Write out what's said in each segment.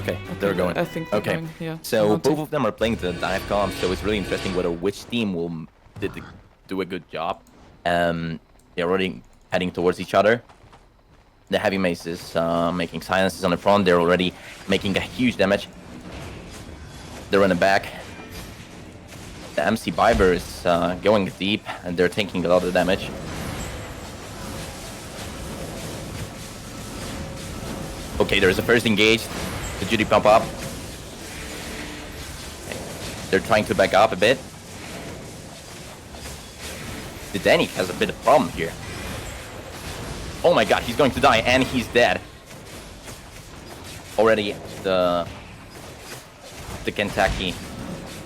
Okay, they're going. I think they're okay. going, yeah. So both of them are playing the dive comp, so it's really interesting whether which team will do a good job. They're already heading towards each other. The heavy mace is making silences on the front. They're already making a huge damage. They're in the back. The MC Bieber is going deep, and they're taking a lot of damage. Okay, there's a first engage. The duty pump up. Okay. They're trying to back up a bit. The Danik has a bit of problem here. Oh my god, he's going to die, and he's dead. Already, the Kentucky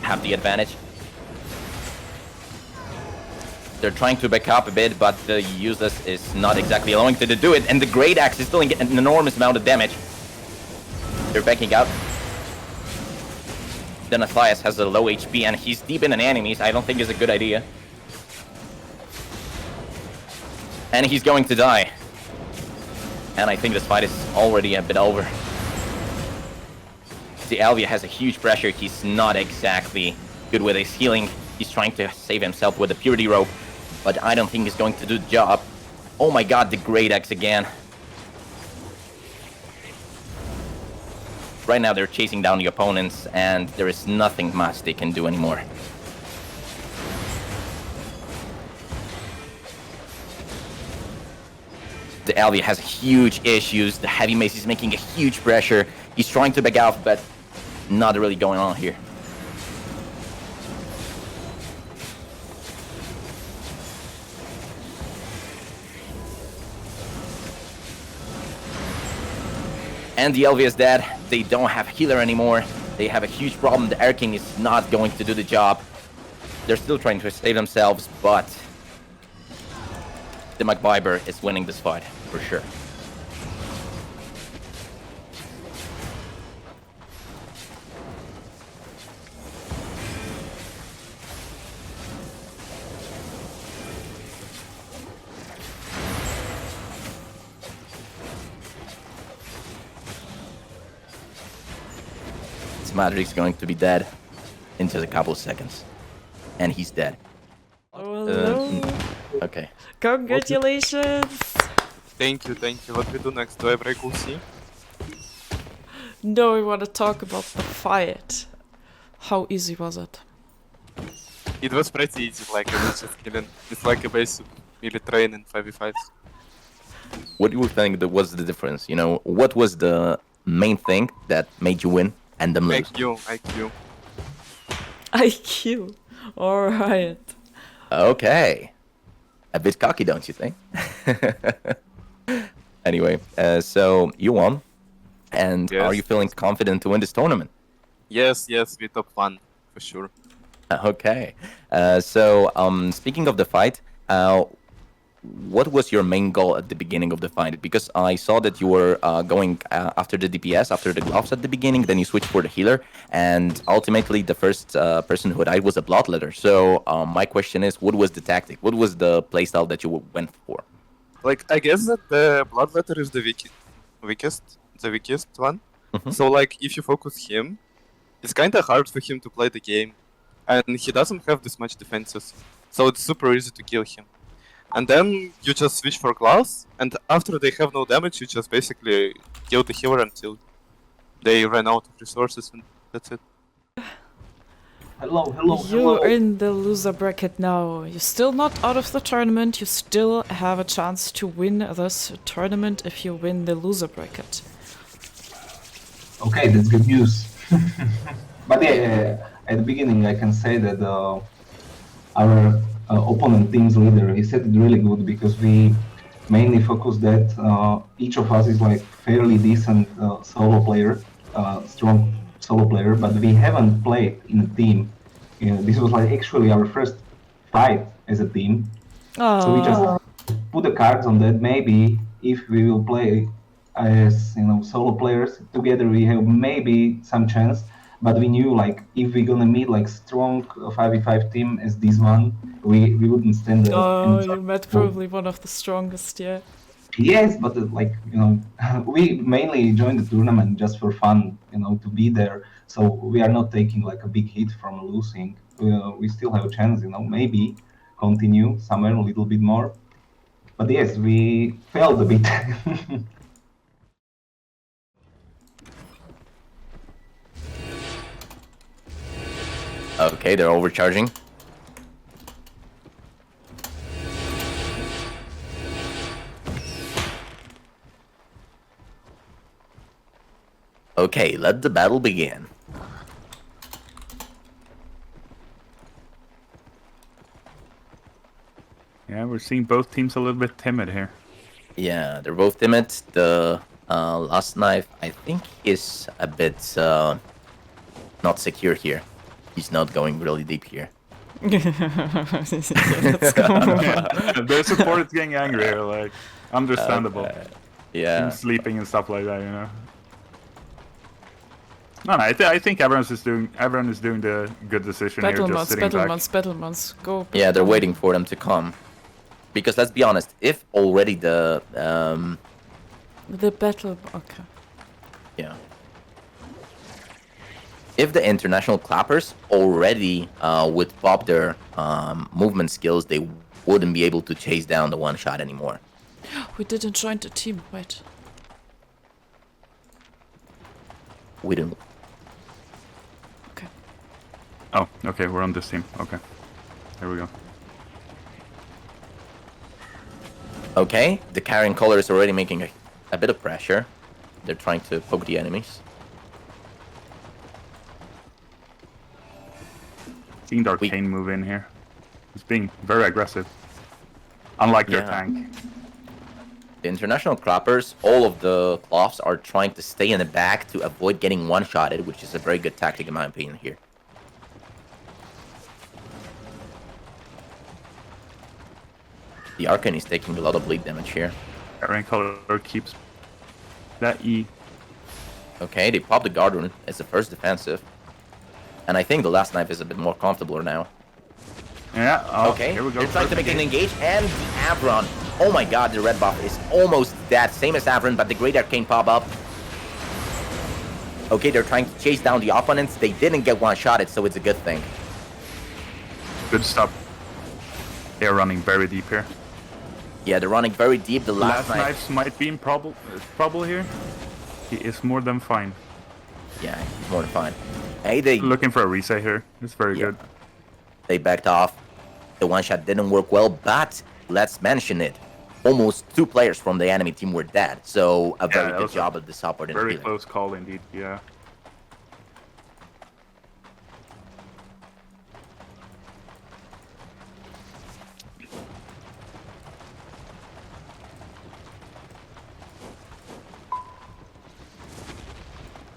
have the advantage. They're trying to back up a bit, but the useless is not exactly allowing them to do it, and the Great Axe is still getting an enormous amount of damage. They're backing out. Then Matthias has a low HP, and he's deep in an enemies. I don't think is a good idea. And he's going to die. And I think this fight is already a bit over. The Alvia has a huge pressure. He's not exactly good with his healing. He's trying to save himself with the Purity Rope, but I don't think he's going to do the job. Oh my god, the Great Axe again. Right now they're chasing down the opponents, and there is nothing much they can do anymore. The Alvia has huge issues. The Heavy Mace is making a huge pressure. He's trying to back out, but not really going on here. And the Alvia is dead. They don't have healer anymore. They have a huge problem. The Air King is not going to do the job. They're still trying to save themselves, but the McBiber is winning this fight, for sure. Madrig's going to be dead in just a couple of seconds. And he's dead. Oh, hello. Okay. Congratulations! Thank you, thank you. What we do next? Do I break UC? No, we want to talk about the fight. How easy was it? It was pretty easy, like I was just killing. It's like a basic melee train in 5v5s. What do you think that was the difference? You know, what was the main thing that made you win and them lose? IQ. IQ. Alright. Okay. A bit cocky, don't you think? Anyway, so you won. And Yes. are you feeling confident to win this tournament? Yes, we top 1, for sure. Okay. So speaking of the fight, what was your main goal at the beginning of the fight? Because I saw that you were going after the DPS, after the gloves at the beginning, then you switched for the healer, and ultimately the first person who died was a Bloodletter. So my question is, what was the tactic? What was the playstyle that you went for? Like, I guess that the Bloodletter is the weakest one. Mhm. So, like, if you focus him, it's kinda hard for him to play the game. And he doesn't have this much defenses. So it's super easy to kill him. And then you just switch for gloves, and after they have no damage, you just basically kill the healer until they run out of resources, and that's it. Hello. You're in the loser bracket now. You're still not out of the tournament. You still have a chance to win this tournament if you win the loser bracket. Okay, that's good news. But yeah, at the beginning I can say that our opponent team's leader, he said it really good, because we mainly focus that each of us is like fairly decent solo player, strong solo player, but we haven't played in a team. You know, this was like actually our first fight as a team. So we just put the cards on that. Maybe if we will play as, you know, solo players together, we have maybe some chance. But we knew, like, if we're gonna meet like strong 5v5 team as this one, we wouldn't stand there. Oh, you met probably one of the strongest, yeah. Yes, but like we mainly joined the tournament just for fun, to be there. So we are not taking like a big hit from losing. We still have a chance, maybe continue somewhere a little bit more. But yes, we failed a bit. Okay, they're overcharging. Okay, let the battle begin. Yeah, we're seeing both teams a little bit timid here. Yeah, they're both timid. The last knife, I think, is a bit not secure here. He's not going really deep here. Let's go. The support is getting angry here, like, understandable. Yeah. Team sleeping and stuff like that, No, I think everyone is doing the good decision here, just sitting back. Battlemounts, go. Yeah, they're waiting for them to come. Because let's be honest, if already the battle. Okay. yeah. If the international clappers already would pop their movement skills, they wouldn't be able to chase down the one shot anymore. We didn't join the team. Wait. We didn't. Okay. Oh, okay, we're on this team. Okay, there we go. Okay, the carrying color is already making a bit of pressure. They're trying to poke the enemies. Seeing the arcane move in here. It's being very aggressive. Unlike their tank. The international clappers, all of the cloths are trying to stay in the back to avoid getting one-shotted, which is a very good tactic in my opinion here. The Arcane is taking a lot of bleed damage here. Carrying color keeps that E. Okay, they pop the Guardian as the first defensive. And I think the last knife is a bit more comfortable now. Yeah, okay, here we go. They're trying to make an engage, and the Avron. Oh my god, the red buff is almost that, same as Avron, but the Great Arcane pop-up. Okay, they're trying to chase down the opponents. They didn't get one-shotted, so it's a good thing. Good stuff. They're running very deep here. Yeah, they're running very deep. The last knife might be in trouble here. He is more than fine. Yeah, he's more than fine. Hey, they looking for a reset here. It's very good. They backed off. The one shot didn't work well, but let's mention it. Almost 2 players from the enemy team were dead, so a very good job of the support. Very close call indeed. Yeah.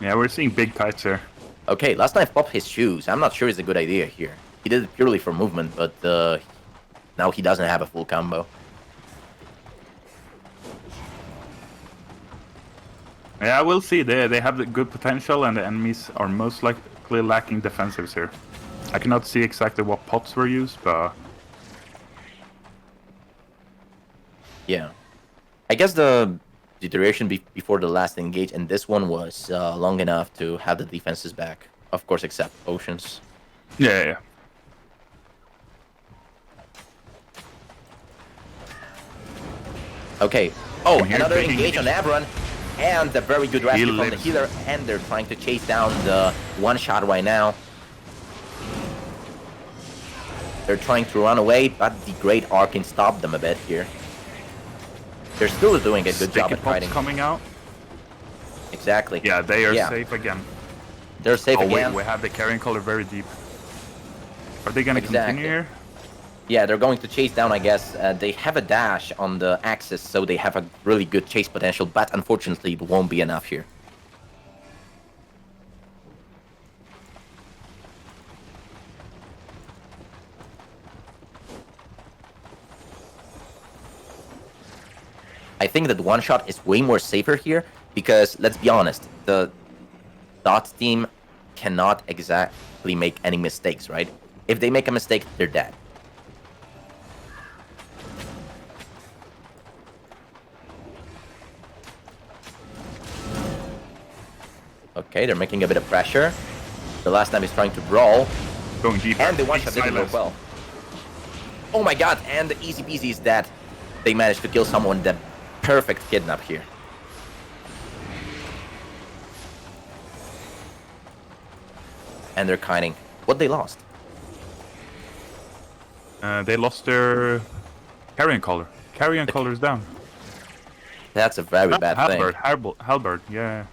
Yeah, we're seeing big kites here. Okay, last knife popped his shoes. I'm not sure it's a good idea here. He did it purely for movement, but now he doesn't have a full combo. Yeah, we'll see. They have the good potential, and the enemies are most likely lacking defensives here. I cannot see exactly what pots were used, but yeah, I guess the duration before the last engage, and this one was long enough to have the defenses back. Of course, except potions. Yeah. Okay. Oh, another engage on Avron, and a very good rescue from the healer, and they're trying to chase down the one shot right now. They're trying to run away, but the Great Arcane stopped them a bit here. They're still doing a good job at fighting. Coming out. Exactly. Yeah, they are safe again. They're safe again. Wait, we have the carrying color very deep. Are they gonna continue here? Yeah, they're going to chase down, I guess. They have a dash on the axis, so they have a really good chase potential, but unfortunately it won't be enough here. I think that one shot is way more safer here, because let's be honest, the Dot team cannot exactly make any mistakes, right? If they make a mistake, they're dead. Okay, they're making a bit of pressure. The last time he's trying to brawl, Going deep. and the one-shot didn't work well. Oh my god, and the easy peasy is that they managed to kill someone. The perfect kidnap here. And they're kiting. What they lost? They lost their carrion collar. Carrion collar is down. That's a very bad thing. Halberd, yeah.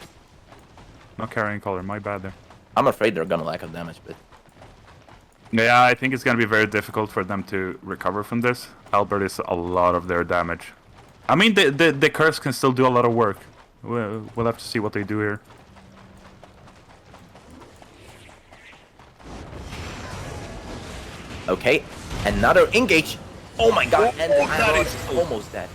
Not carrying collar, my bad there. I'm afraid they're gonna lack of damage, but Yeah, I think it's gonna be very difficult for them to recover from this. Halberd is a lot of their damage. I mean, the curse can still do a lot of work. We'll have to see what they do here. okay. Another engage. Oh my god, and the Iron is almost dead.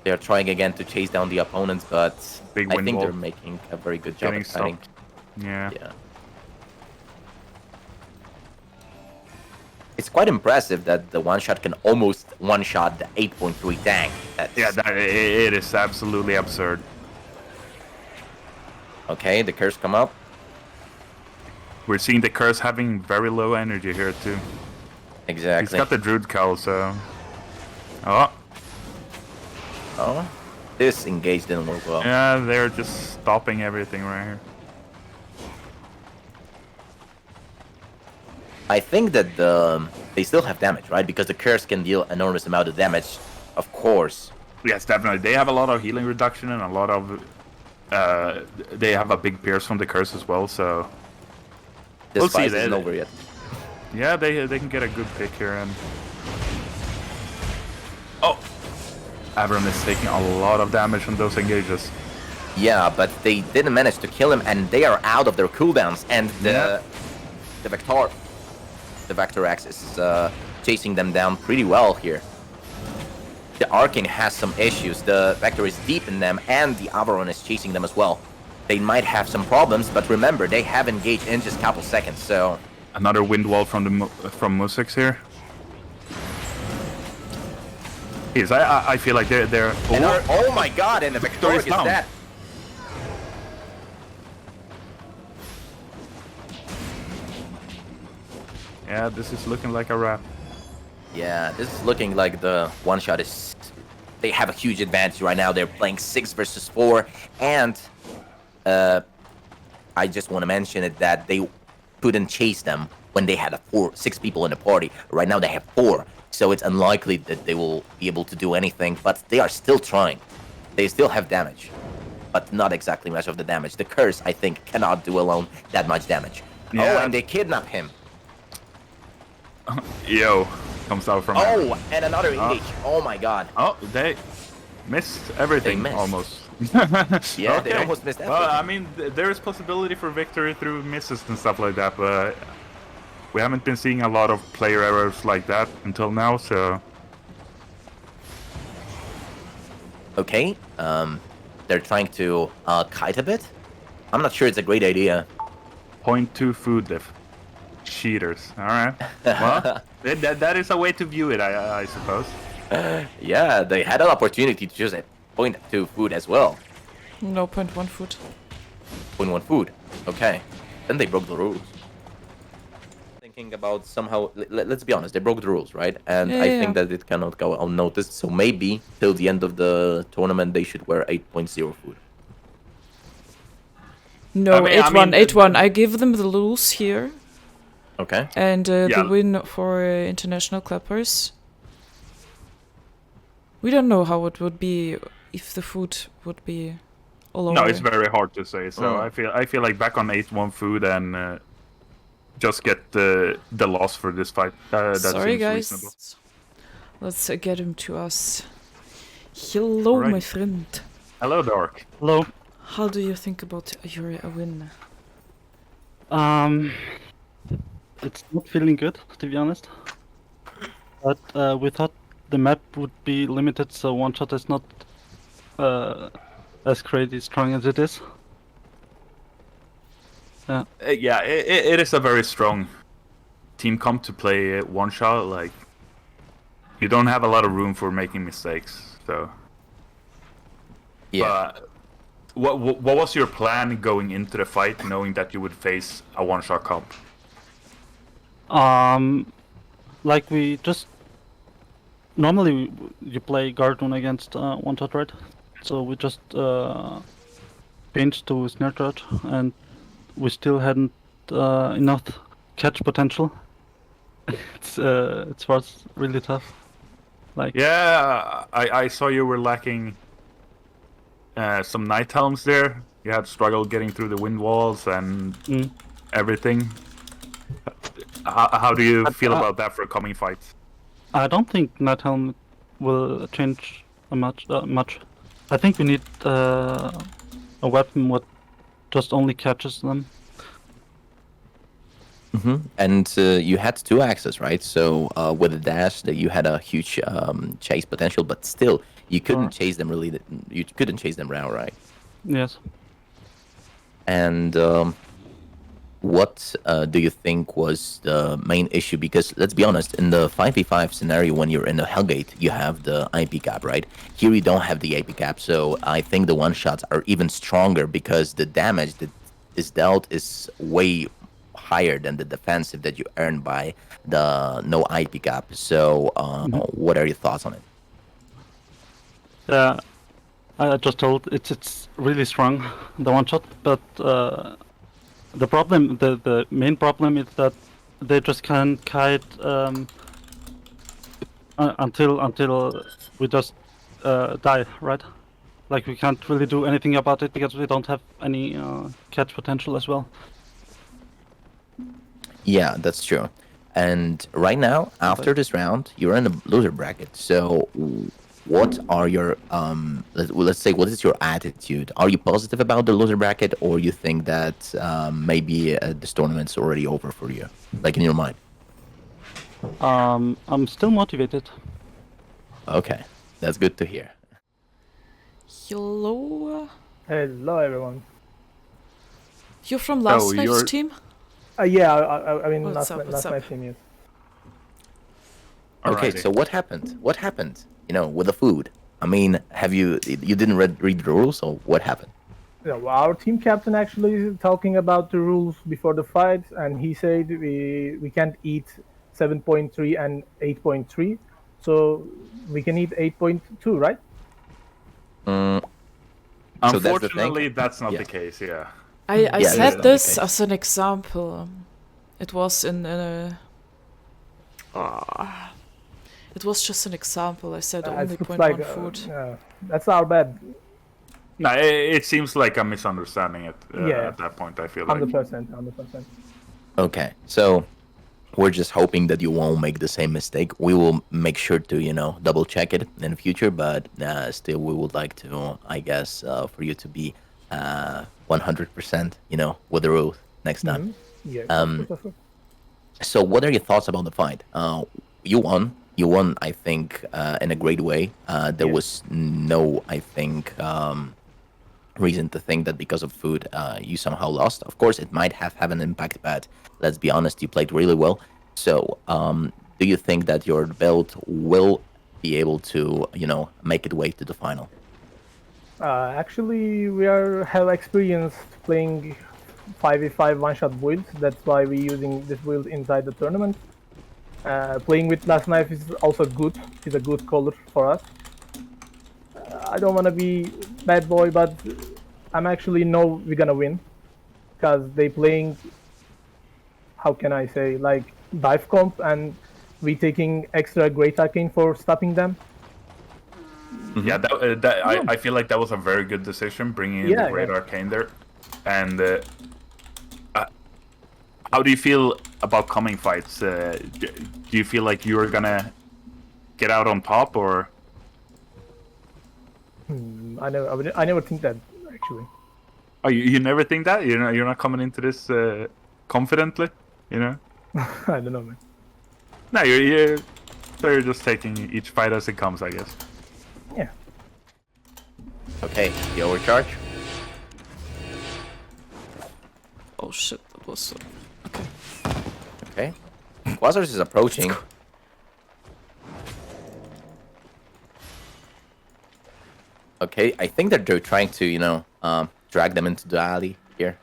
They're trying again to chase down the opponents, but Big I wind think wall. they're making a very good job Getting of fighting. stopped. Yeah. Yeah. It's quite impressive that the one-shot can almost one-shot the 8.3 tank. That's... Yeah, it is absolutely absurd. Okay, the curse come up. We're seeing the curse having very low energy here too. Exactly. He's got the Druid Cowl, so... Oh, Oh, this engage didn't work well. yeah, they're just stopping everything right here. I think that they still have damage, right? Because the curse can deal enormous amount of damage, of course. Yes, definitely. They have a lot of healing reduction and a lot of... they have a big pierce from the curse as well, so... This We'll see fight that. isn't over yet. Yeah, they can get a good pick here and... Oh! Avram is taking a lot of damage from those engages. Yeah, but they didn't manage to kill him, and they are out of their cooldowns, and the Vector X is chasing them down pretty well here. The Arcane has some issues. The Vector is deep in them, and the Avaron is chasing them as well. They might have some problems, but remember, they have engaged in just a couple seconds, so... Another wind wall from Musix here. Yes, I feel like they're Oh my god, and the Vector is down. dead. Yeah, this is looking like a wrap. Yeah, this is looking like the one-shot is... They have a huge advantage right now. They're playing 6 versus 4, and... I just want to mention it that they couldn't chase them when they had 6 people in the party. Right now they have 4, so it's unlikely that they will be able to do anything, but they are still trying. They still have damage, but not exactly much of the damage. The curse, I think, cannot do alone that much damage. Yeah. Oh, and they kidnap him. Yo, comes out from... Oh, and another engage. Oh my god. Oh, they missed everything missed. almost. Yeah, they almost missed everything. Well, I mean, there is possibility for victory through misses and stuff like that, but we haven't been seeing a lot of player errors like that until now, so... Okay, they're trying to kite a bit. I'm not sure it's a great idea. 0.2 food diff. Cheaters, alright. Well, that is a way to view it, I suppose. Yeah, they had an opportunity to choose a 0.2 food as well. No, 0.1 food. 0.1 food. Okay, then they broke the rules. Thinking about somehow, let's be honest, they broke the rules, right? And Yeah, I yeah. think that it cannot go unnoticed. So maybe till the end of the tournament, they should wear 8.0 food. No, I mean- 8-1, 8-1. I give them the lose here. Okay. And Yeah. the win for international clappers. We don't know how it would be if the food would be all over. No, it's very hard to say, so I feel like back on 8-1 food and just get the loss for this fight. That Sorry, seems guys. reasonable. Let's get him to us. Hello, my Alright. friend. Hello, Dark. Hello. How do you think about your win? It's not feeling good, to be honest. But we thought the map would be limited, so one shot is not as crazy strong as it is. Yeah, it is a very strong team comp to play one shot. Like, you don't have a lot of room for making mistakes. So, Yeah. but what was your plan going into the fight, knowing that you would face a one shot comp? Like we just normally you play Guardian against one shot, right? So we just changed to snare charge, and we still hadn't enough catch potential. It's for us really tough. Like Yeah, I saw you were lacking some night helms there. You had struggled getting through the wind walls and everything. How do you feel about that for coming fights? I don't think night helm will change much. I think we need a weapon what just only catches them. And you had 2 axes, right? So with the dash, that you had a huge chase potential, but still you couldn't chase them really. You couldn't chase them around, right? Yes. And what do you think was the main issue? Because let's be honest, in the 5v5 scenario, when you're in the Hellgate, you have the IP cap, right? Here you don't have the AP cap, so I think the one shots are even stronger because the damage that is dealt is way higher than the defensive that you earn by the no IP cap. So what are your thoughts on it? Yeah, I just told it's really strong, the one shot, but the problem, the main problem is that they just can't kite until we just die, right? Like we can't really do anything about it because we don't have any catch potential as well. Yeah, that's true. And right now, after this round, you're in the loser bracket. So what are your let's say, what is your attitude? Are you positive about the loser bracket, or you think that maybe this tournament's already over for you, like in your mind? I'm still motivated. Okay, that's good to hear. Hello? Hello, everyone. You're from last Oh, night's you're- team? Yeah, I mean, What's last up, what's last up? night team, yes. Okay, Alrighty. so what happened? What happened? You know, with the food. I mean, have you didn't read the rules, or what happened? Yeah, well, our team captain actually is talking about the rules before the fight, and he said we can't eat 7.3 and 8.3, so we can eat 8.2, right? So that's the thing? Unfortunately, that's not Yeah. the case. Yeah. I Yeah, that's said not the this case. as an example. It was in a... It was just an example. I said only It looks 0.1 like food. that's our bad, No, it seems like a misunderstanding Yeah. at that point. I feel like. 100%, 100%. Okay, so we're just hoping that you won't make the same mistake. We will make sure to, double check it in the future, but still, we would like to, I guess, for you to be 100%, with the rules next time. Yeah. of course. So, what are your thoughts about the fight? You won. You won, I think, in a great way. There Yeah. was no, I think, reason to think that because of food, you somehow lost. Of course, it might have an impact, but let's be honest, you played really well. So, do you think that your build will be able to, make it way to the final? Actually, we have experience playing 5v5 one-shot builds. That's why we're using this build inside the tournament. Playing with Last Knife is also good. It's a good color for us. I don't want to be bad boy, but I'm actually know we're gonna win because they playing. How can I say, like dive comp, and we taking extra great arcane for stopping them. Yeah, I feel like that was a very good decision, bringing in Yeah, the Great yeah. Arcane there. And how do you feel about coming fights? Do you feel like you're gonna get out on top, or? I never think that actually. Oh, you never think that? You're not coming into this confidently, I don't know, man. No, so you're just taking each fight as it comes, I guess. Yeah. Okay, the overcharge. Oh shit, that was... okay. Okay. Quasars is approaching. Okay, I think that they're trying to, you know, drag them into the alley here.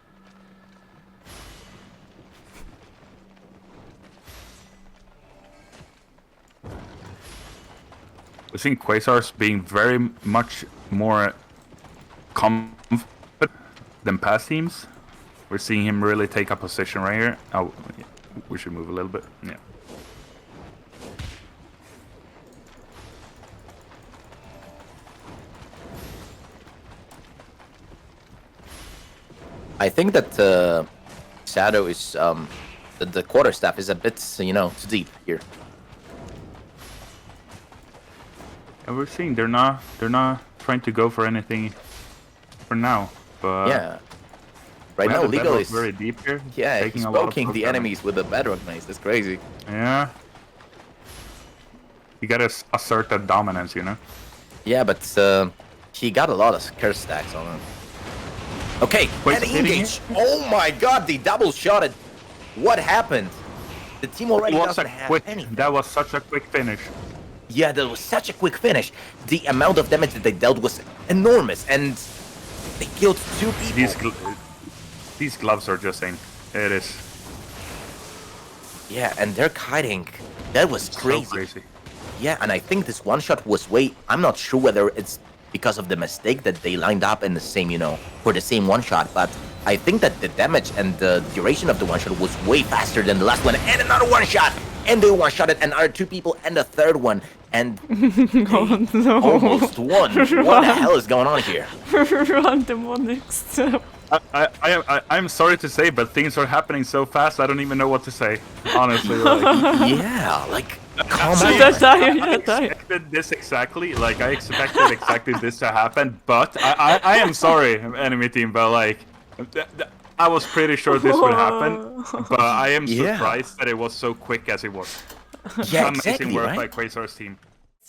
We're seeing Quasars being very much more confident than past teams. We're seeing him really take a position right here. Oh, yeah. We should move a little bit. Yeah. I think that Shadow is the quarterstaff is a bit, you know, too deep here. And we're seeing they're not trying to go for anything for now. But Yeah. Right now, the Legal bedrock is very deep here. yeah, taking he's a lot of poking the programming. enemies with the bedrock mace. That's crazy. Yeah. You gotta assert that dominance, you know. Yeah, but he got a lot of curse stacks on him. Okay, Wait, and hitting engage. Oh my God, they double shotted. What happened? The team already doesn't have anything. That was such a quick finish. Yeah, that was such a quick finish. The amount of damage that they dealt was enormous, and they killed 2 people. These gloves are just insane. It is Yeah, and they're kiting. That was crazy. so crazy. Yeah, and I think this one shot was I'm not sure whether it's because of the mistake that they lined up in the same, you know, for the same one shot, but I think that the damage and the duration of the one shot was way faster than the last one, and another one shot, and they one shot it, and another 2 people, and a third one, and Oh no. almost won. What the hell is going on here? Run demonic step. I'm sorry to say, but things are happening so fast. I don't even know what to say. Honestly, like, Yeah, like, calm So You're down. dying, I you're dying. expected this exactly. Like I expected exactly this to happen. But I am sorry, enemy team. But like, I was pretty sure this would happen. But I am Yeah. surprised that it was so quick as it was. Yeah, Amazing exactly, work by right? Quasar's team.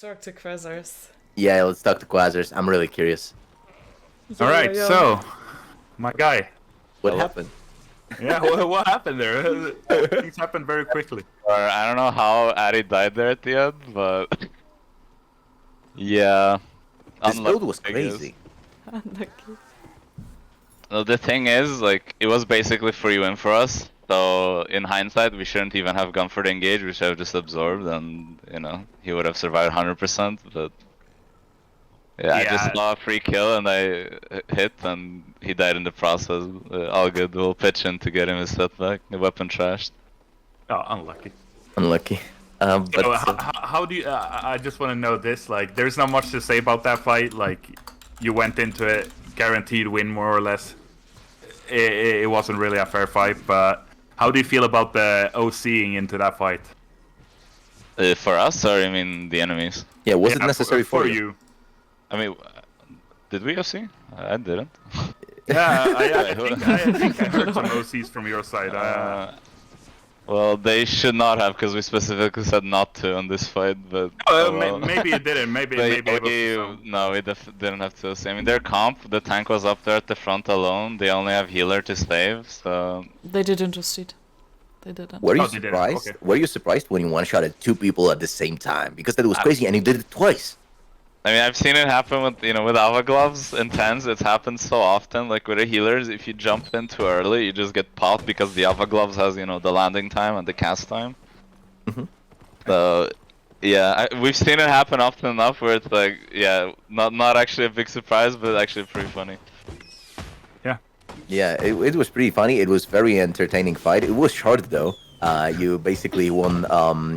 Talk to Quasars. Yeah, let's talk to Quasars. I'm really curious. All right, so my guy. What happened? Yeah, what happened there? Things happened very quickly. Or I don't know how Addy died there at the end, but yeah. This unlucky, build was I guess. crazy. Unlucky. No, the thing is, like, it was basically free win for us. So in hindsight, we shouldn't even have gone for the engage. We should have just absorbed, and you know, he would have survived 100%. But yeah, I just saw a free kill, and I hit, and he died in the process. All good. We'll pitch in to get him his set back. The weapon trashed. Oh, unlucky. Unlucky. But So how do you? I just want to know this. Like, there's not much to say about that fight. Like, you went into it guaranteed win, more or less. It wasn't really a fair fight, but how do you feel about the OCing into that fight? For us, or I mean the enemies? yeah, was it Yeah, necessary for you? I mean, did we OC? I didn't. Yeah, I think I heard some OCs from your side. Well, they should not have, because we specifically said not to on this fight, but... Maybe it didn't, maybe it was No, we didn't have to. I mean, their comp, the tank was up there at the front alone, they only have healer to save, so... They didn't just cheat. They didn't. Were you Oh, they didn't, surprised? okay. Were you surprised when you one-shotted 2 people at the same time? Because that was crazy, and you did it twice. I mean, I've seen it happen with, you know, with Alpha Gloves in tens, it's happened so often, like with the healers, if you jump in too early, you just get popped because the Alpha Gloves has, you know, the landing time and the cast time. Mhm. So, yeah, we've seen it happen often enough where it's like, yeah, not actually a big surprise, but actually pretty funny. Yeah, it was pretty funny. It was very entertaining fight. It was short though. You basically won,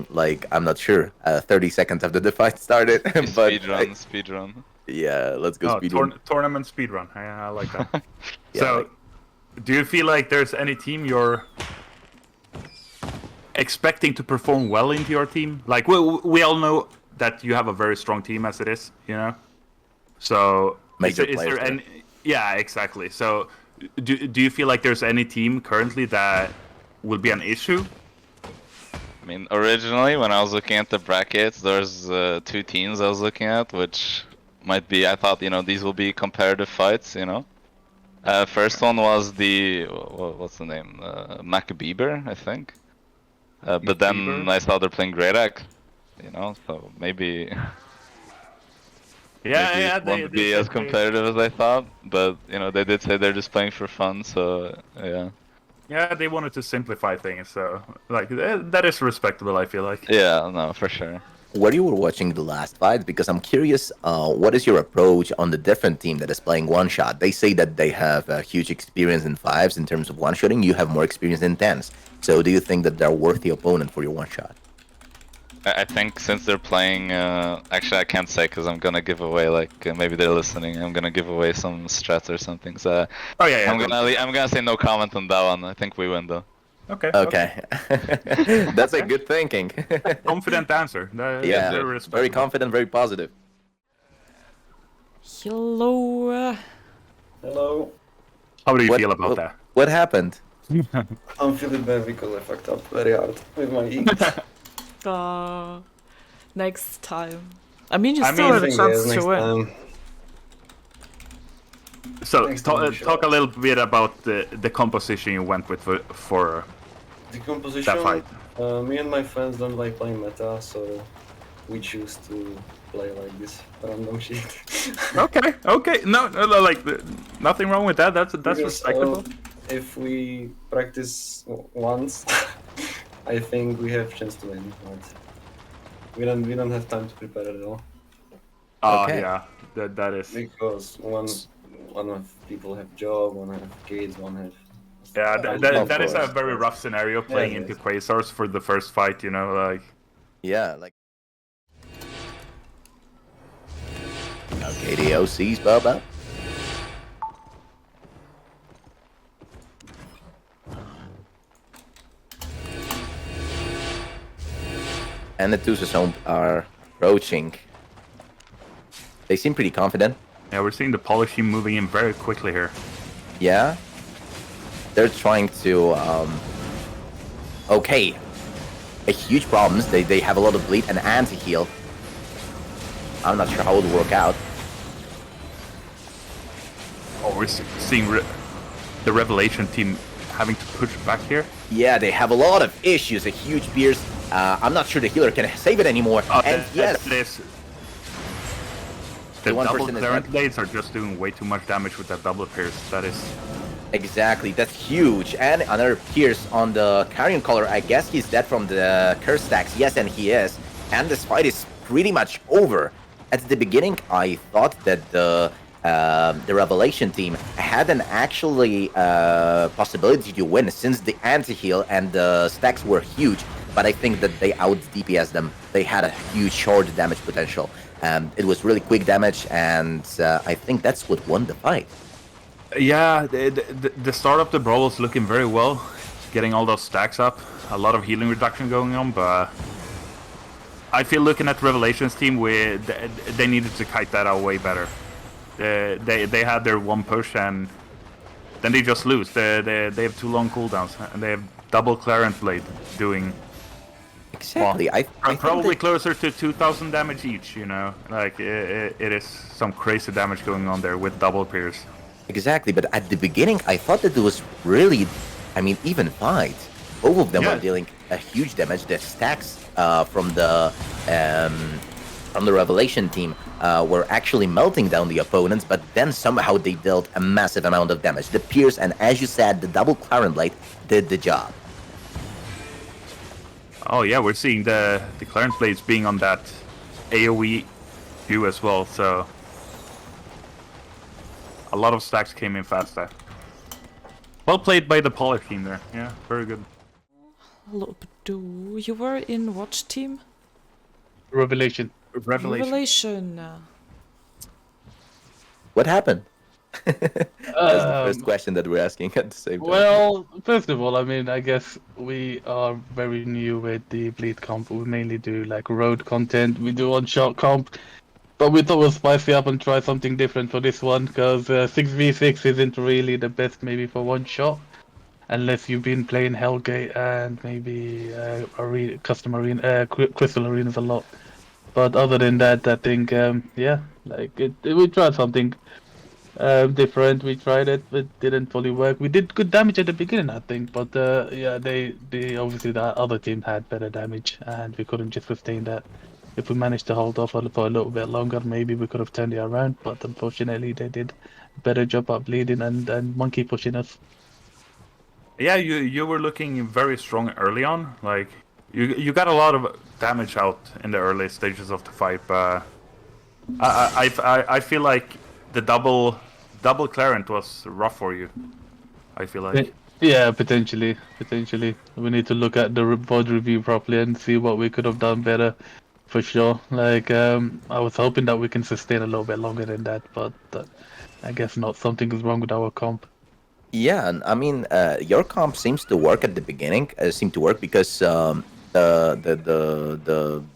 like, I'm not sure, 30 seconds after the fight started. but Speedrun. yeah, let's go speedrun. Tournament speedrun. I like that. Yeah, So, like- do you feel like there's any team you're expecting to perform well into your team? Like, we all know that you have a very strong team as it is, you know? So, Major is there players, any... Yeah, exactly. So, do you feel like there's any team currently that will be an issue? I mean, originally, when I was looking at the brackets, there's 2 teams I was looking at, which might be, I thought, you know, these will be competitive fights, you know? First one was the what's the name? Mac Bieber, I think. But then Bieber? I saw they're playing Great Axe, you know, so maybe Yeah, maybe yeah, it won't be said as competitive as I thought. But you know, they did say they're just playing for fun, so yeah. Yeah, they wanted to simplify things, so like that is respectable. I feel like. Yeah, no, for sure. Where you were watching the last fight, because I'm curious, what is your approach on the different team that is playing one shot? They say that they have a huge experience in fives in terms of one shotting. You have more experience in tens. So do you think that they're worthy opponent for your one shot? I think since they're playing, actually I can't say because I'm gonna give away maybe they're listening. I'm gonna give away some strats or something. So Oh yeah, I'm gonna say no comment on that one. I think we win though. Okay. Okay. That's a good thinking. Confident answer. Yeah, very very respectable. confident, very positive. Hello. Hello. How do you What- feel about what- that? What happened? I'm feeling bad because I fucked up very hard with my ego. Next time. I mean, you I still mean, have a Thing chance is, to next win. time, So Next time we talk a little bit about the composition you went with for the composition, that fight. me and my friends don't like playing meta, so we choose to play like this random shit. Okay. No, like nothing wrong with that. That's Because, respectable. if we practice once, I think we have chance to win. But we don't have time to prepare at all Oh okay. yeah, that is. because one of people have job, one have kids, one have. Yeah, Of that is a course. very rough scenario playing Yeah, into Quasars for the first fight. You know, like. Yeah, like. Okay, the OC's Boba. And the Tusasome are approaching. They seem pretty confident. Yeah, we're seeing the Polish team moving in very quickly here. Yeah. They're trying to, okay. A huge problems. They have a lot of bleed and anti-heal. I'm not sure how it will work out. Oh, we're seeing the Revelation team having to push back here. Yeah, they have a lot of issues. A huge pierce. I'm not sure the healer can save it anymore. And yes, The one double person is clearance dead. blades are just doing way too much damage with that double pierce. That is. exactly. That's huge. And another pierce on the carrion collar. I guess he's dead from the curse stacks. Yes, and he is. And this fight is pretty much over. At the beginning, I thought that the Revelation team had an actually possibility to win since the anti-heal and the stacks were huge. But I think that they out DPS them. They had a huge short damage potential. It was really quick damage, and I think that's what won the fight. Yeah, the start of the brawl was looking very well, getting all those stacks up. A lot of healing reduction going on, but I feel looking at Revelation's team, they needed to kite that out way better. They had their one push and then they just lose. They have too long cooldowns and they have double Clarent Blade doing Exactly. I think probably that- closer to 2,000 damage each. You know, like it is some crazy damage going on there with double pierce. Exactly, but at the beginning, I thought that it was really, I mean, even fight. Both of them Yeah. were dealing a huge damage. The stacks from the Revelation team were actually melting down the opponents, but then somehow they dealt a massive amount of damage. The Pierce and, as you said, the double Clarent Blade did the job. Oh yeah, we're seeing the Clarence Blades being on that AoE view as well, so a lot of stacks came in fast there. Well played by the Polish team there. Yeah, very good. Hello, Badu. You were in what team? Revelation. Revelation. What happened? That's the first question that we're asking at the same time. Well, first of all, I mean, I guess we are very new with the Bleed comp. We mainly do like road content. We do one-shot comp, but we thought we'll spice it up and try something different for this one, because 6v6 isn't really the best maybe for one shot, unless you've been playing Hellgate and maybe custom arena, crystal arenas a lot. But other than that, I think yeah, like we tried something. different. We tried it, but didn't fully work. We did good damage at the beginning, I think, but yeah, they obviously the other team had better damage, and we couldn't just sustain that. If we managed to hold off for a little bit longer, maybe we could have turned it around. But unfortunately, they did a better job at bleeding and monkey pushing us. Yeah, you were looking very strong early on. Like you got a lot of damage out in the early stages of the fight. I feel like the double Clarent was rough for you. I feel like. Yeah, potentially. We need to look at the VOD review properly and see what we could have done better, for sure. Like, I was hoping that we can sustain a little bit longer than that, but I guess not. Something is wrong with our comp. Yeah, and I mean, your comp seems to work at the beginning. Seemed to work because the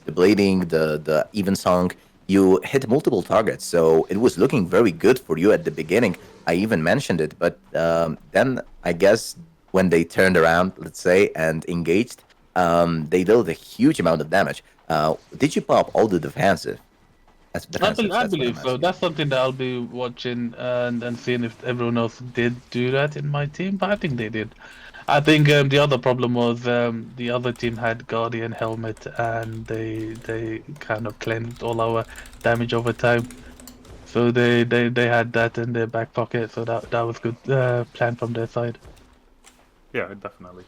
blading, the even song, you hit multiple targets, so it was looking very good for you at the beginning. I even mentioned it, but then I guess when they turned around, let's say, and engaged, they dealt a huge amount of damage. Did you pop all the defensive? I That's what I'm believe so. asking. That's something that I'll be watching and seeing if everyone else did do that in my team, but I think they did. I think the other problem was the other team had Guardian Helmet and they kind of cleansed all our damage over time. So they had that in their back pocket, so that was good plan from their side. Yeah, definitely.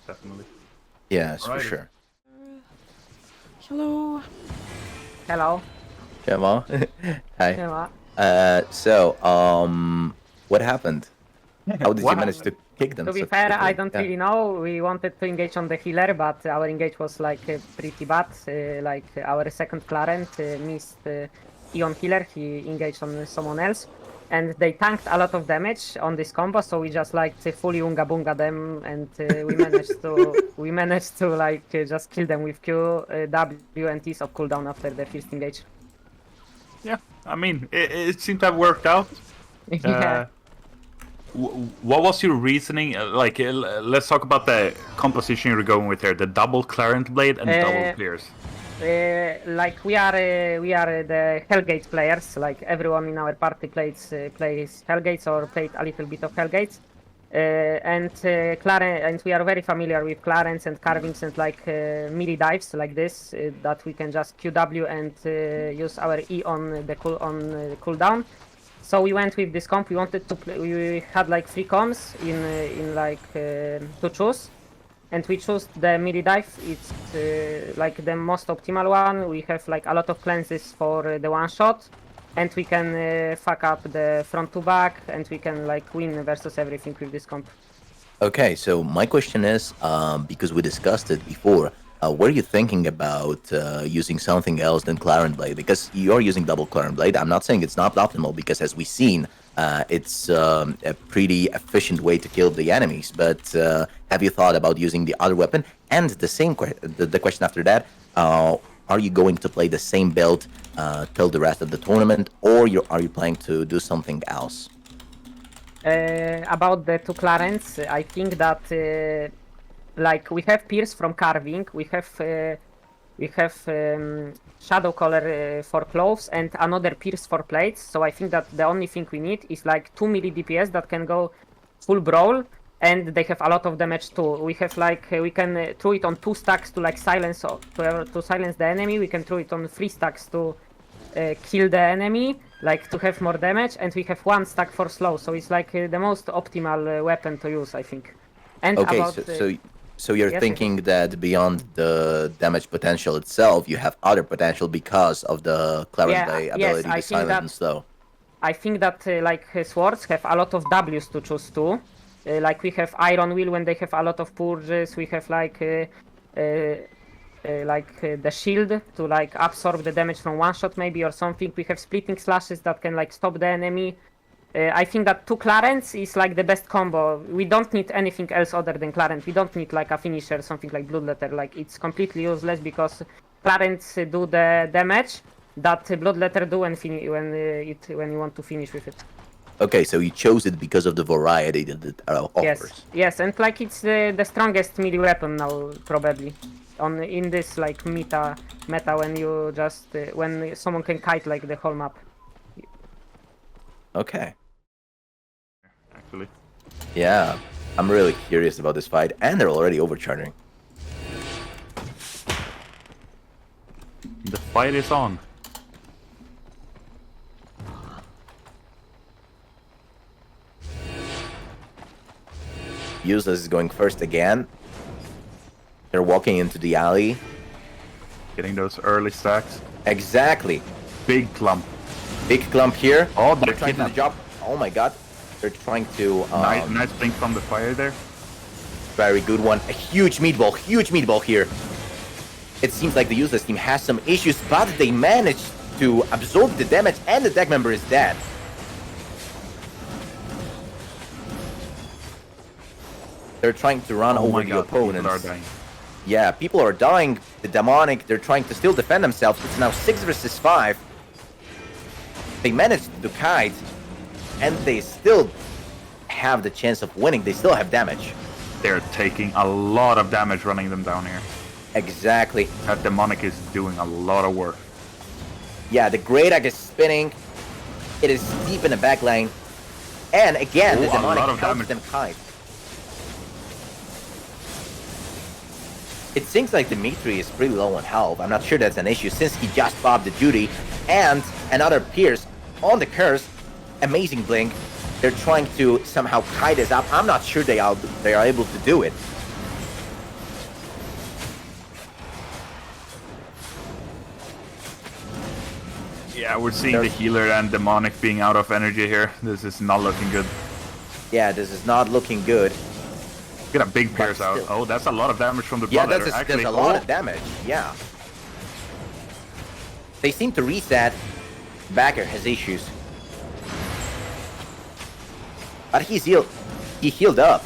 Yes, for Alrighty. sure. Hello. Hello. Shema. Hi. Hello. What happened? How did you manage to kick them? To be so fair, quickly? I don't Yeah. really know. We wanted to engage on the healer, but our engage was like pretty bad. Like our second Clarent missed Eon healer. He engaged on someone else, and they tanked a lot of damage on this combo. So we just like fully unga bunga them, and we managed to like just kill them with Q, W, and T's of cooldown after the first engage. Yeah, I mean, it seemed to have worked out. Yeah. What was your reasoning? Let's talk about the composition you're going with here: the double Clarent blade and double clears. Like we are the Hellgate players. Like everyone in our party plays Hellgates or played a little bit of Hellgates. And we are very familiar with Clarence and carvings and like melee dives like this that we can just QW and use our E on the cooldown. So we went with this comp. We wanted to play. We had like 3 comps in like to choose, and we chose the melee dive. It's like the most optimal one. We have like a lot of cleanses for the one shot, and we can fuck up the front to back, and we can like win versus everything with this comp. Okay, so my question is, because we discussed it before, were you thinking about using something else than Clarent Blade? Because you're using double Clarent Blade. I'm not saying it's not optimal, because as we've seen, it's a pretty efficient way to kill the enemies. But have you thought about using the other weapon? And the same the question after that, are you going to play the same build till the rest of the tournament, or are you planning to do something else? About the 2 Clarents, I think that like we have Pierce from carving, we have Shadow Color for clothes and another Pierce for plates. So I think that the only thing we need is like 2 melee DPS that can go full brawl, and they have a lot of damage too. We have like we can throw it on 2 stacks to like silence to silence the enemy. We can throw it on 3 stacks to kill the enemy, like to have more damage, and we have 1 stack for slow. So it's like the most optimal weapon to use, I think. And Okay, about, so you're yes, thinking that beyond the damage potential itself, you have other potential because of the Clarent Blade ability to silence and slow. I think that like swords have a lot of W's to choose too. Like we have Iron Will when they have a lot of purges. We have like the shield to like absorb the damage from one shot maybe or something. We have splitting slashes that can like stop the enemy. I think that 2 Clarents is like the best combo. We don't need anything else other than Clarent. We don't need like a finisher, something like Bloodletter. Like it's completely useless because Clarents do the damage that Bloodletter do when you want to finish with it. Okay, so you chose it because of the variety that it offers. Yes, and like it's the strongest melee weapon now probably in this like meta when you just when someone can kite like the whole map. Okay. Yeah, I'm really curious about this fight, and they're already overcharging. The fight is on. Useless is going first again. They're walking into the alley. Getting those early stacks. Exactly. Big clump. Big clump here. Oh, they're trying to do the job. Oh my god. They're trying to... nice blink from the fire there. Very good one. A huge meatball here. It seems like the useless team has some issues, but they managed to absorb the damage, and the deck member is dead. They're trying to run over the opponents. People are dying. Yeah, people are dying. The demonic, they're trying to still defend themselves. It's now 6 versus 5. They managed to kite, and they still have the chance of winning. They still have damage. They're taking a lot of damage running them down here. Exactly. That demonic is doing a lot of work. Yeah, the Great Egg is spinning. It is deep in the back lane. And again, the demonic helps them kite. It seems like Dimitri is pretty low on health. I'm not sure that's an issue since he just bobbed the duty. And another Pierce on the curse. Amazing blink. They're trying to somehow kite us up. I'm not sure they are able to do it. Yeah, we're seeing the healer and demonic being out of energy here. This is not looking good. Yeah, this is not looking good. Get a big Pierce out. Oh, that's a lot of damage from the Yeah, blood. that's a lot of damage. Yeah. They seem to reset. Backer has issues. But he's healed. He healed up.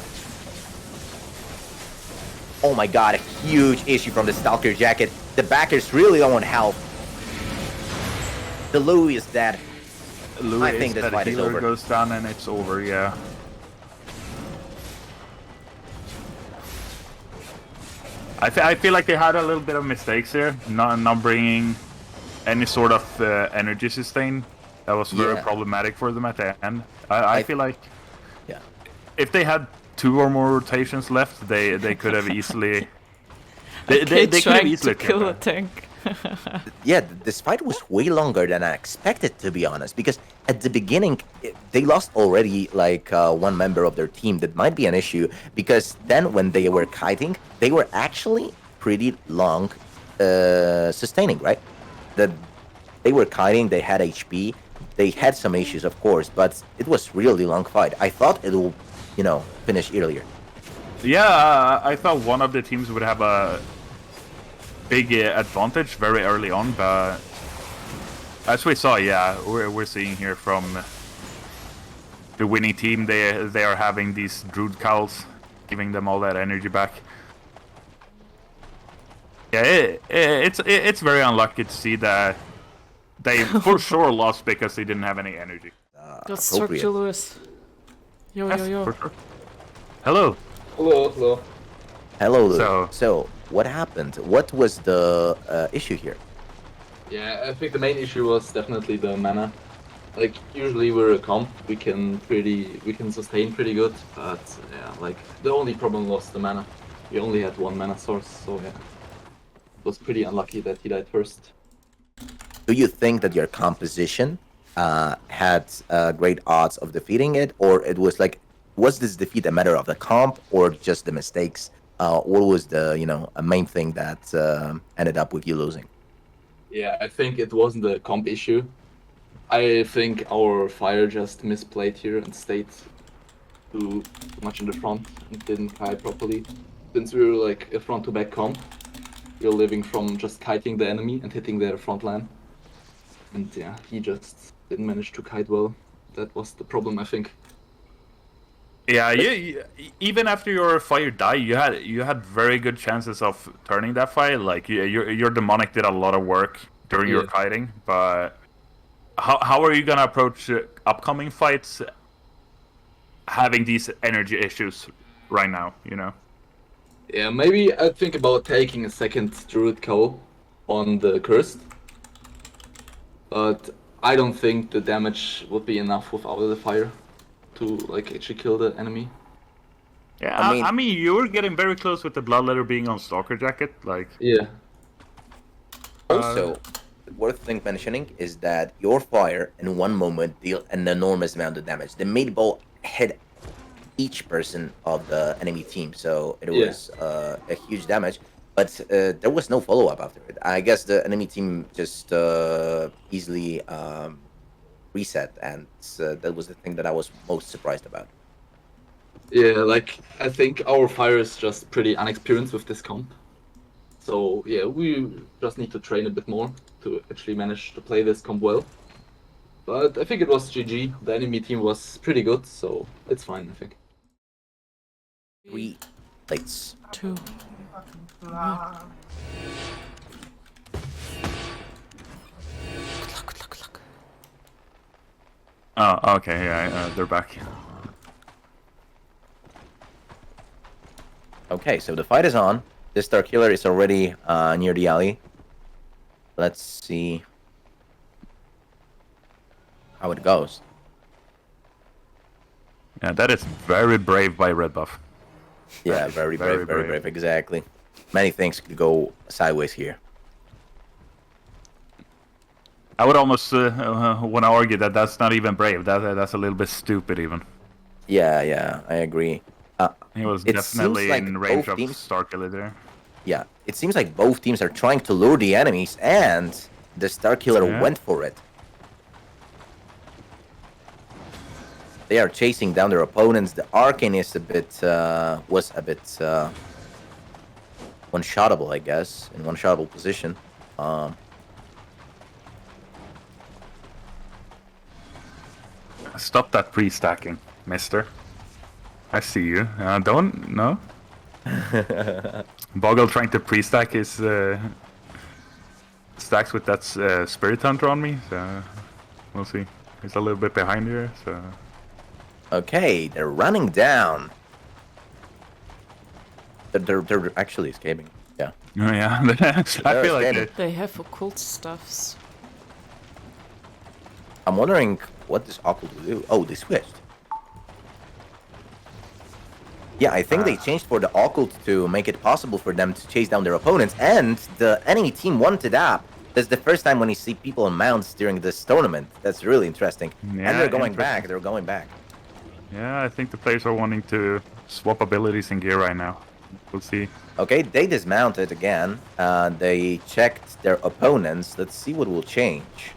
Oh my god, a huge issue from the Stalker Jacket. The backer's really low on health. The Louis is dead. Louis, I think this fight is over. Goes down and it's over, yeah. I feel like they had a little bit of mistakes here, not bringing any sort of energy sustain. That was very problematic for them at the end. I feel like if they had 2 or more rotations left, they could have easily. They could have easily killed a tank. Yeah, this fight was way longer than I expected, to be honest, because at the beginning they lost already like one member of their team. That might be an issue because then when they were kiting, they were actually pretty long sustaining, right? That they were kiting, they had HP, they had some issues, of course, but it was really long fight. I thought it will, finish earlier. Yeah, I thought one of the teams would have a big advantage very early on, but as we saw, we're seeing here from the winning team, they are having these Druid Cowls, giving them all that energy back. Yeah, it's very unlucky to see that they for sure lost because they didn't have any energy. That's structure, Lewis. Yo. Sure. Hello. Hello. Hello, Lou. So, what happened? What was the issue here? Yeah, I think the main issue was definitely the mana. Like, usually we're a comp, we can sustain pretty good, but yeah, like, the only problem was the mana. We only had 1 mana source, so yeah. It was pretty unlucky that he died first. Do you think that your composition had great odds of defeating it, or it was like, was this defeat a matter of the comp or just the mistakes? What was the a main thing that ended up with you losing? Yeah, I think it wasn't a comp issue. I think our fire just misplayed here and stayed too much in the front and didn't kite properly. Since we were like a front to back comp, we were living from just kiting the enemy and hitting their front line. And yeah, he just didn't manage to kite well. That was the problem, I think. Yeah, even after your fire died, you had very good chances of turning that fight. Like your demonic did a lot of work during your kiting, but how are you gonna approach upcoming fights having these energy issues right now? Yeah, maybe I'd think about taking a second Druid Cow on the Cursed, but I don't think the damage would be enough without the fire to like actually kill the enemy. Yeah, I mean- I mean, you were getting very close with the bloodletter being on Stalker Jacket. Like, Yeah. Also, worth mentioning is that your fire in one moment deal an enormous amount of damage. The meatball hit each person of the enemy team, so it Yeah. was a huge damage. But there was no follow up after it. I guess the enemy team just easily reset, and that was the thing that I was most surprised about. Yeah, like I think our fire is just pretty unexperienced with this comp. So yeah, we just need to train a bit more to actually manage to play this comp well. But I think it was GG. The enemy team was pretty good, so it's fine, I think. 3 plates. 2. Good luck. oh, okay, yeah, they're back. Okay, so the fight is on. The Star Killer is already near the alley. Let's see how it goes. Yeah, that is very brave by Red Buff. Yeah, very brave, exactly. Many things could go sideways here. I would almost want to argue that that's not even brave. That's a little bit stupid, even. Yeah, I agree. He was It definitely seems like in range both of teams- Starkiller there. Yeah, it seems like both teams are trying to lure the enemies, and the Star Killer Yeah. went for it. They are chasing down their opponents. The Arcane is was a bit one-shottable, I guess, in one-shottable position. Stop that pre-stacking, mister. I see you. No? Boggle trying to pre-stack his stacks with that Spirit Hunter on me, so we'll see. He's a little bit behind here, so... Okay, they're running down. They're actually escaping. Yeah. Oh, yeah, I feel like escaping. it. They have occult stuffs. I'm wondering what this occult will do. Oh, they switched. Yeah, I think they changed for the occult to make it possible for them to chase down their opponents, and the enemy team wanted that. That's the first time when you see people on mounts during this tournament. That's really interesting. Yeah, And they're going interesting. back. They're going back. Yeah, I think the players are wanting to swap abilities in gear right now. We'll see. Okay, they dismounted again. They checked their opponents. Let's see what will change.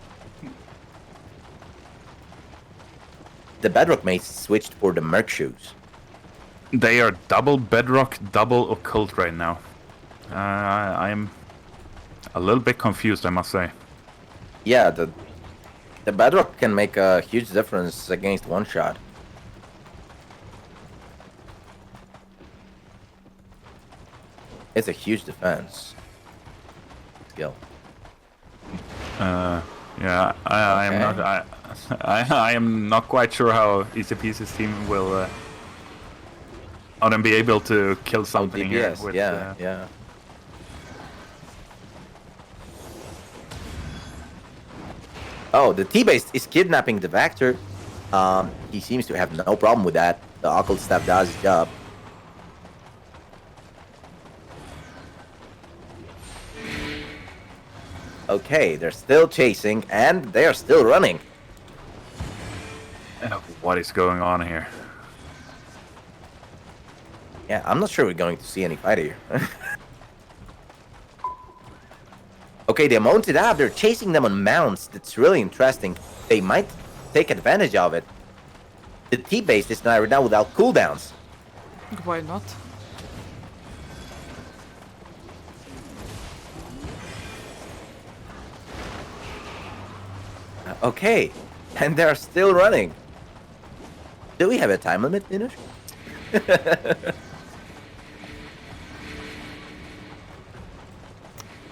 The Bedrock mates switched for the Merc shoes. They are double Bedrock, double Occult right now. I am a little bit confused, I must say. Yeah, the Bedrock can make a huge difference against one shot. It's a huge defense skill. Yeah, I am not. I am not quite sure how Easy Pieces team will. How them be able to kill something here. DPS, With, yeah. Oh, the T-Base is kidnapping the Vector. He seems to have no problem with that. The Occult Staff does his job. Okay, they're still chasing, and they are still running. What is going on here? Yeah, I'm not sure we're going to see any fight here. Okay, they mounted up. They're chasing them on mounts. That's really interesting. They might take advantage of it. The T-Base is now without cooldowns. Why not? Okay, and they're still running. Do we have a time limit, Dinesh?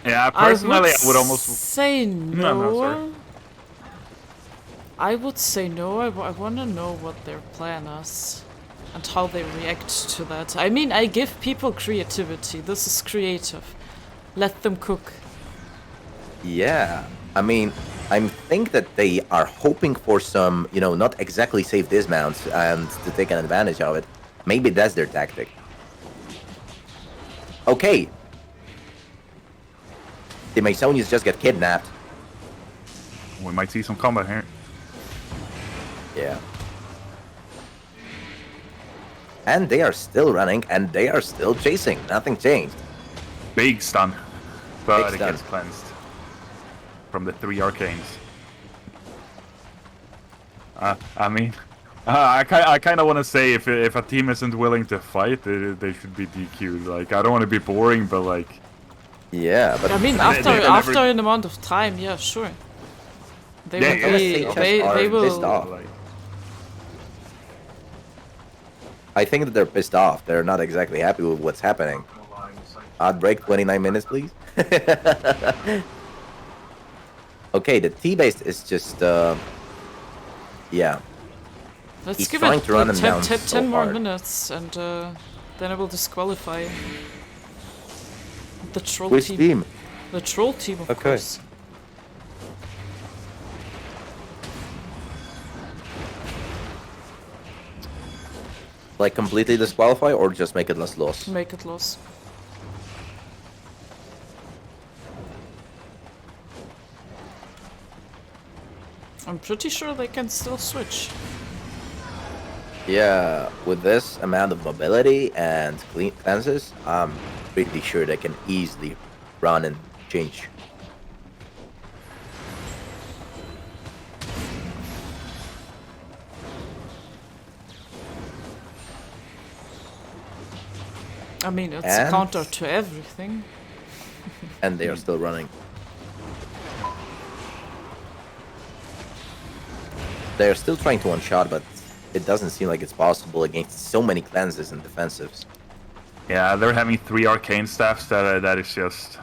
Yeah, personally, I would almost say no. No, sorry. I would say no. I want to know what their plan is and how they react to that. I mean, I give people creativity. This is creative. Let them cook. Yeah, I mean, I think that they are hoping for some, not exactly safe dismounts and to take an advantage of it. Maybe that's their tactic. Okay. The Masonians just get kidnapped. We might see some combat here. Yeah. And they are still running, and they are still chasing. Nothing changed. Big stun. But Big it stun. gets cleansed. From the 3 arcanes. I mean... I kind of want to say if a team isn't willing to fight, they should be DQ'd. Like, I don't want to be boring, but like... Yeah, but... I mean, after an amount of time, yeah, sure. They will be... They will... Pissed off. I think that they're pissed off. They're not exactly happy with what's happening. Outbreak, 29 minutes, please. Okay, the T-base is just... yeah. Let's He's give trying it to run them down 10 so more hard. minutes, and then I will disqualify the troll Which team. team? The troll team, of Okay. course. Like, completely disqualify or just make it less loss? Make it loss. I'm pretty sure they can still switch. Yeah, with this amount of mobility and cleanses, I'm pretty sure they can easily run and change. I mean, it's And- counter to everything. And they are still running. They're still trying to one-shot, but it doesn't seem like it's possible against so many cleanses and defensives. Yeah, they're having 3 arcane staffs. That is just...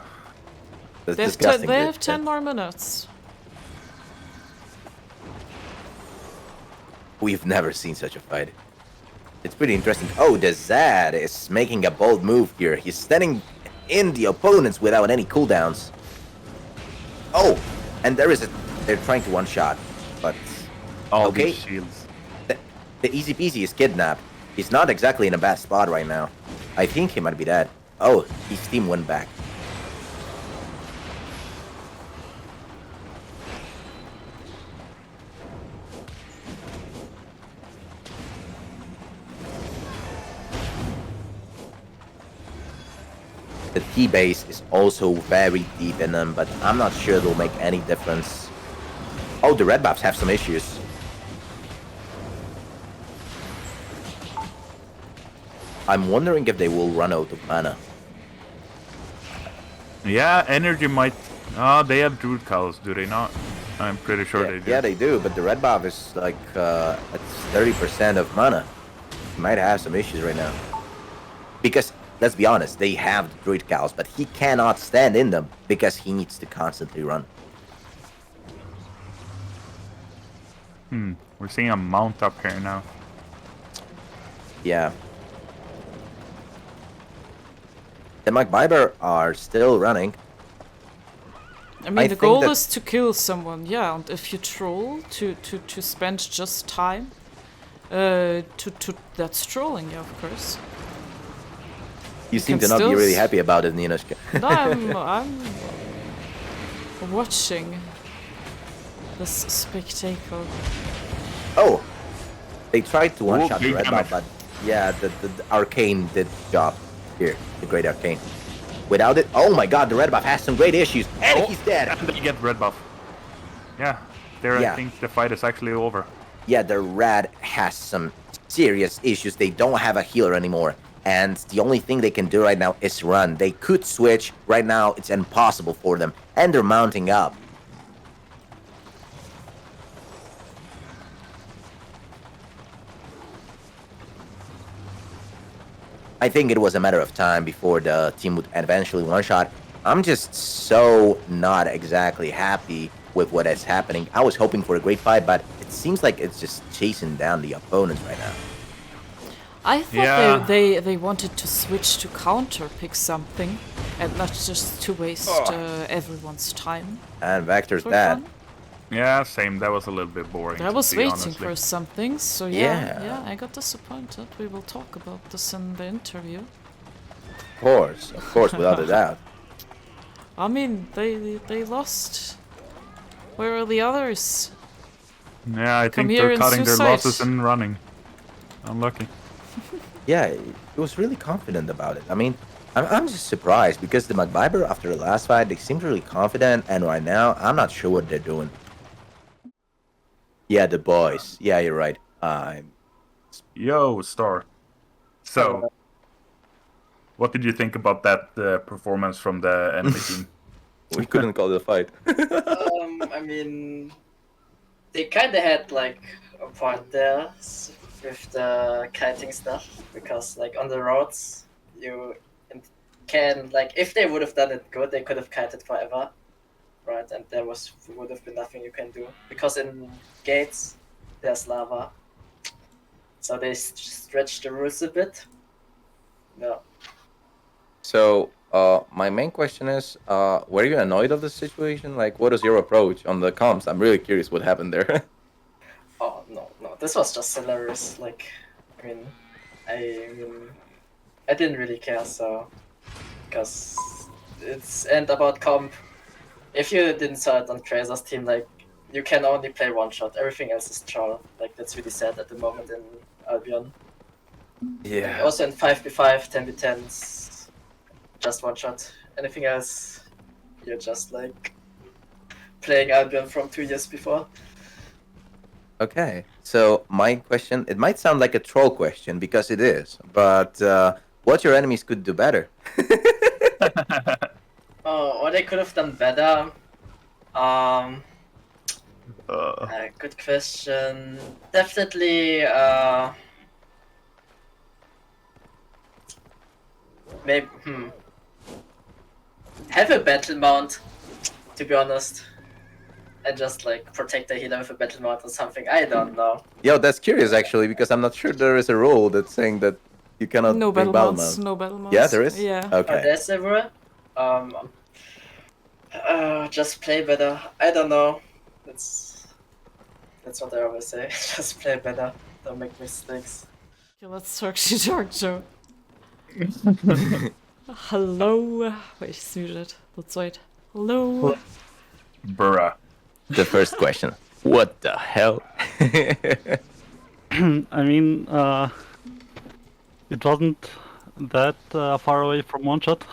That's They have, disgusting. they have 10 more minutes. We've never seen such a fight. It's pretty interesting. Oh, the Zad is making a bold move here. He's standing in the opponents without any cooldowns. Oh, and they're trying to one-shot, but All okay. these shields. The Easy Peasy is kidnapped. He's not exactly in a bad spot right now. I think he might be dead. Oh, his team went back. The T-base is also very deep in them, but I'm not sure it'll make any difference. Oh, the red buffs have some issues. I'm wondering if they will run out of mana. Yeah, energy might... Oh, they have Druid Cows, do they not? I'm pretty sure they do. Yeah, they do, but the red buff is like, it's 30% of mana. Might have some issues right now. Because, let's be honest, they have the Druid Cows, but he cannot stand in them because he needs to constantly run. We're seeing a mount up here now. Yeah. The MC Bieber are still running. I mean, I the think goal that- is to kill someone, yeah, and if you troll to spend just time, that's trolling, yeah, of course. You seem can to not be still really s- happy about it, Ninoshka. No, I'm watching this spectacle. Oh! They tried to one-shot the big red buff, damage. but yeah, the Arcane did the job. Here, the Great Arcane. Without it, oh my god, the red buff has some great issues, and he's dead! And they get red buff. Yeah, there Yeah. I think the fight is actually over. Yeah, the red has some serious issues. They don't have a healer anymore. And the only thing they can do right now is run. They could switch. Right now, it's impossible for them. And they're mounting up. I think it was a matter of time before the team would eventually one-shot. I'm just so not exactly happy with what is happening. I was hoping for a great fight, but it seems like it's just chasing down the opponents right now. I thought Yeah. they wanted to switch to counter pick something and not just to waste everyone's time. And Vector's For dead. fun. Yeah, same. That was a little bit boring. I to was see, waiting honestly. for something, so yeah, I got disappointed. We will talk about this in the interview. Of course, without a doubt. I mean, they lost. Where are the others? Yeah, I Come think here they're and cutting their suicide. losses and running. Unlucky. Yeah, he was really confident about it. I mean, I'm just surprised because the McBiber after the last fight, they seemed really confident, and right now, I'm not sure what they're doing. Yeah, the boys. Yeah, you're right. Yo, Star. So, what did you think about that performance from the enemy team? We couldn't call it a fight. I mean, they kind of had like a point there with the kiting stuff because like on the roads you can like if they would have done it good they could have kited forever, right? And there would have been nothing you can do because in gates there's lava, so they stretched the rules a bit. Yeah. So, my main question is, were you annoyed of the situation? Like, what is your approach on the comms? I'm really curious what happened there. Oh no, this was just hilarious. Like, I didn't really care, so because it's and about comp. If you didn't saw it on Tracer's team, like you can only play one shot. Everything else is troll. Like that's really sad at the moment in Albion. Yeah. Also in 5v5, 10v10s, just one shot. Anything else, you're just like playing Albion from 2 years before. Okay, so my question, it might sound like a troll question because it is, but what your enemies could do better? Oh, what they could have done better? Good question. Definitely, maybe, have a battle mount, to be honest. And just like protect the healer with a battle mount or something. I don't know. Yo, that's curious actually because I'm not sure there is a rule that's saying that you cannot No bring battle battle mounts. mount. No battle mounts. Yeah, there is. Yeah. Okay. There's a rule. Just play better. I don't know. That's what I always say. Just play better. Don't make mistakes. Okay, let's talk Joe. Hello. Wait, he's muted. Let's wait. Hello. Bruh. The first question. What the hell? I mean, it wasn't that far away from one shot.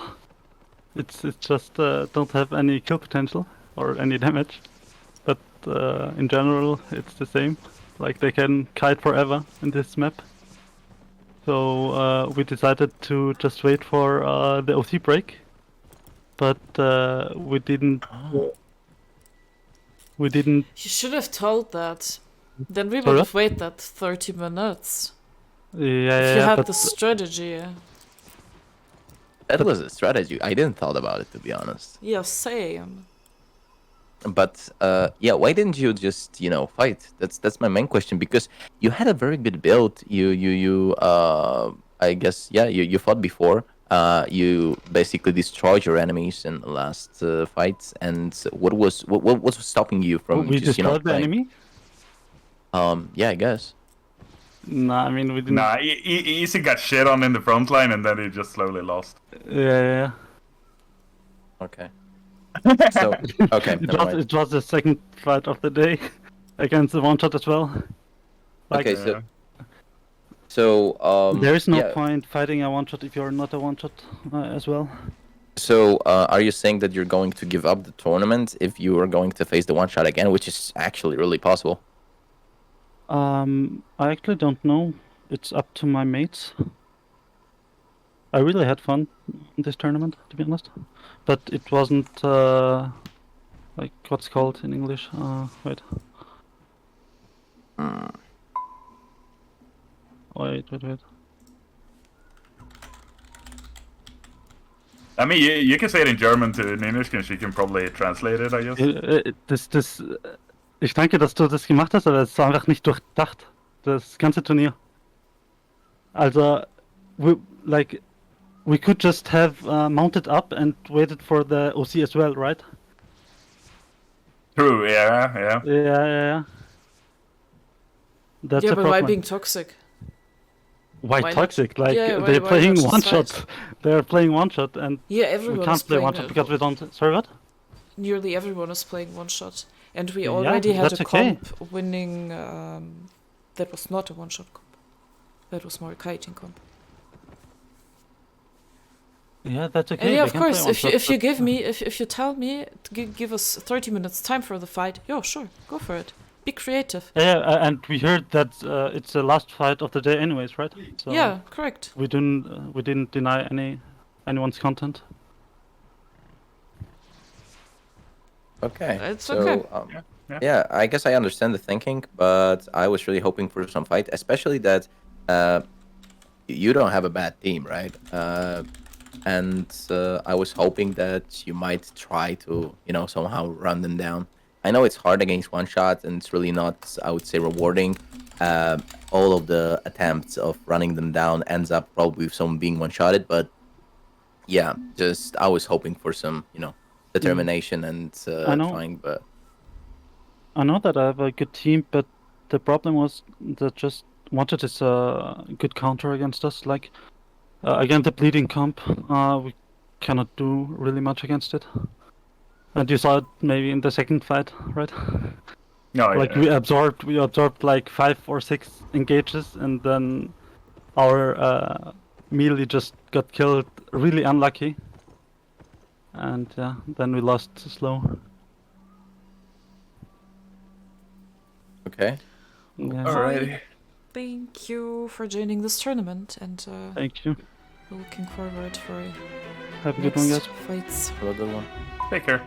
It's just don't have any kill potential or any damage. But in general, it's the same. Like they can kite forever in this map. So we decided to just wait for the OC break. But we didn't. We didn't. You should have told that. Then we would Sorry? have waited 30 minutes. Yeah, If you had but the strategy. That was a strategy. I didn't thought about it to be honest. Yeah, same. But yeah, why didn't you just fight? That's my main question because you had a very good build. You I guess you fought before. You basically destroyed your enemies in the last fights. And what was stopping you from we just destroyed the playing? enemy. Yeah, I guess. Nah, I mean we didn't. Nah, Easy got shit on in the front line and then he just slowly lost. Yeah. Okay. So okay, never mind. It was the second fight of the day against the one shot as well. Like, Okay, so there is no yeah. point fighting a one shot if you're not a one shot as well. So are you saying that you're going to give up the tournament if you are going to face the one shot again, which is actually really possible? I actually don't know. It's up to my mates. I really had fun in this tournament, to be honest. But it wasn't like what's called in English. Wait. Wait. I mean, you can say it in German to Ninish, and she can probably translate it, I guess. Ich danke, dass du das gemacht hast, aber es war einfach nicht durchdacht. Das ganze Turnier. Also, we could just have mounted up and waited for the OC as well, right? True. Yeah. Yeah. That's yeah, a but problem. why being toxic? Why why not- toxic? Like yeah, why- they're why playing not just one fight? shot. They're playing one shot, and Yeah, we everyone can't is play playing one shot because we don't. Sorry, what? Nearly everyone is playing one shot, and we Yeah, already had that's a okay. comp winning. That was not a one shot comp. That was more a kiting comp. Yeah, that's okay. And yeah, they of can play course, one if you shot, if you but- give me if you tell me to give us 30 minutes time for the fight, yeah, sure, go for it. Be creative. Yeah, and we heard that it's the last fight of the day, anyways, right? So Yeah, correct. we didn't deny anyone's content. Okay. It's so, okay. Yeah, I guess I understand the thinking, but I was really hoping for some fight, especially that you don't have a bad team, right? And I was hoping that you might try to, somehow run them down. I know it's hard against one shot, and it's really not, I would say, rewarding. All of the attempts of running them down ends up probably with someone being one-shotted, but yeah, just I was hoping for some, determination and I know. trying, but I know that I have a good team, but the problem was that just wanted is a good counter against us. Like against the bleeding comp, we cannot do really much against it. And you saw it maybe in the second fight, right? No, Like we absorbed like 5 or 6 engages, and then our melee just got killed. Really unlucky. And yeah, then we lost slow. okay. Yeah. Alrighty. Thank you for joining this tournament, and Thank you. looking forward for Have a good one, next guys. fights. Have a good one. Take care.